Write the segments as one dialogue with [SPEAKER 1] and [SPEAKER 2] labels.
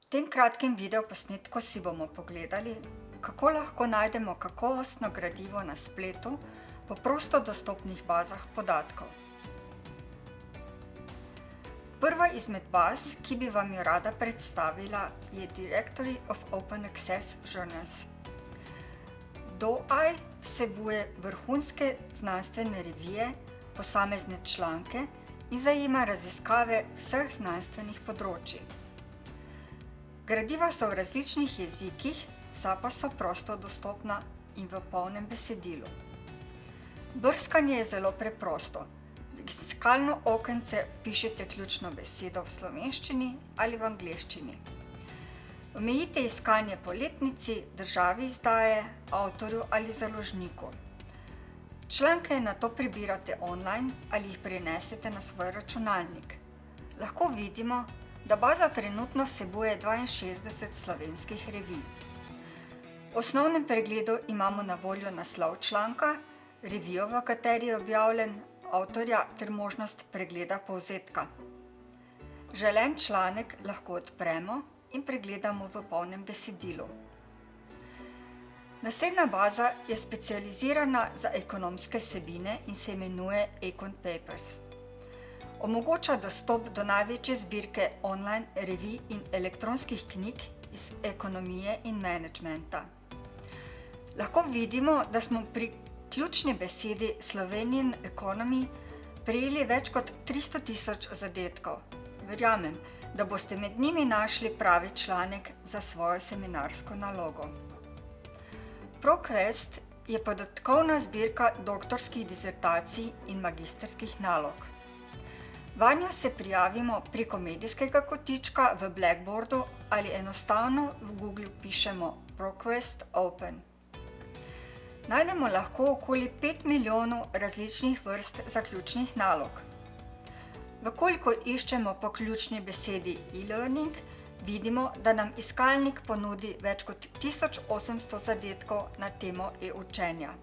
[SPEAKER 1] tem kratkem videoposnetku si bomo pogledali, kako lahko najdemo kakovostno gradivo na spletu po prosto dostopnih bazah podatkov. Prva izmed baz, ki bi vam jo rada predstavila, je Directory of Open Access Journals. DOAJ vsebuje vrhunske znanstvene revije, posamezne članke in zajema raziskave vseh znanstvenih področij. Gradiva so v različnih jezikih, vsa pa so prosto dostopna in v polnem besedilu. Brskanje je zelo preprosto. V iskalno okence pišete ključno besedo v slovenščini ali v angleščini. Omejite iskanje po letnici, državi izdaje, avtorju ali založniku. Članke nato prebirate online ali jih prenesete na svoj računalnik. Lahko vidimo, da baza trenutno vsebuje 62 slovenskih revij. V osnovnem pregledu imamo na voljo naslov članka, revijo, v kateri je objavljen, avtorja ter možnost pregleda povzetka. Želen članek lahko odpremo in pregledamo v polnem besedilu. Naslednja baza je specializirana za ekonomske vsebine in se imenuje Econ Papers. Omogoča dostop do največje zbirke online revij in elektronskih knjig iz ekonomije in menedžmenta. Lahko vidimo, da smo pri ključni besedi Slovenian Economy prejeli več kot 300 000 zadetkov. Verjamem, da boste med njimi našli pravi članek za svojo seminarsko nalogo. ProQuest je podatkovna zbirka doktorskih disertacij in magistrskih nalog. Vanjo se prijavimo preko medijskega kotička v Blackboardu ali enostavno v Google pišemo ProQuest Open. Najdemo lahko okoli 5 milijonov različnih vrst zaključnih nalog. Vkolikor iščemo po ključni besedi e-learning, vidimo, da nam iskalnik ponudi več kot 1800 zadetkov na temo e-učenja.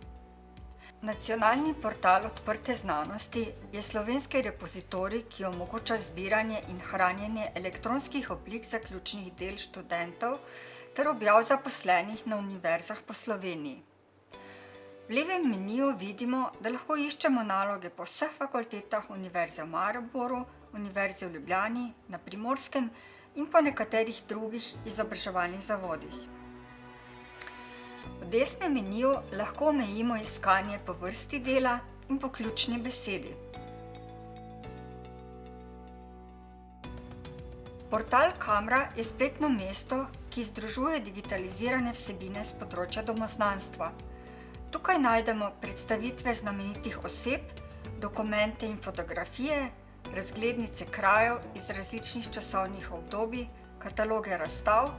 [SPEAKER 1] Nacionalni portal odprte znanosti je slovenski repozitorij, ki omogoča zbiranje in hranjenje elektronskih oblik zaključnih del študentov ter objav zaposlenih na univerzah po Sloveniji. V levem meniju vidimo, da lahko iščemo naloge po vseh fakultetah Univerze v Mariboru, Univerze v Ljubljani, na Primorskem in po nekaterih drugih izobraževalnih zavodih. V desnem meniju lahko omejimo iskanje po vrsti dela in po ključni besedi. Portal Kamra je spletno mesto, ki združuje digitalizirane vsebine s področja domoznanstva. Tukaj najdemo predstavitve znamenitih oseb, dokumente in fotografije, razglednice krajev iz različnih časovnih obdobij, kataloge razstav,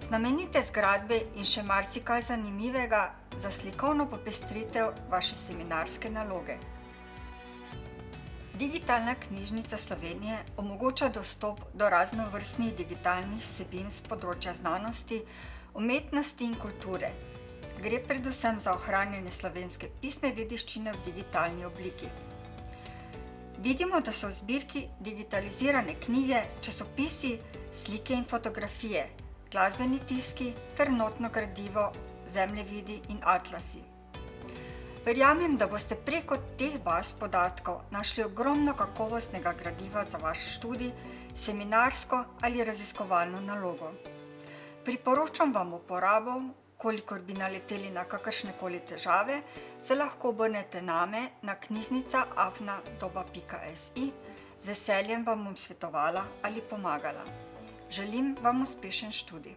[SPEAKER 1] znamenite zgradbe in še marsikaj zanimivega za slikovno popestritev vaše seminarske naloge. Digitalna knjižnica Slovenije omogoča dostop do raznovrstnih digitalnih vsebin s področja znanosti, umetnosti in kulture. Gre predvsem za ohranjanje slovenske pisne dediščine v digitalni obliki. Vidimo, da so v zbirki digitalizirane knjige, časopisi, slike in fotografije, glasbeni tiski ter notno gradivo, zemljevidi in atlasi. Verjamem, da boste preko teh baz podatkov našli ogromno kakovostnega gradiva za vaš študij, seminarsko ali raziskovalno nalogo. Priporočam vam uporabo. Kolikor bi naleteli na kakršnekoli težave, se lahko obrnete name na knjižnica@doba.si. Z veseljem vam bom svetovala ali pomagala. Želim vam uspešen študij.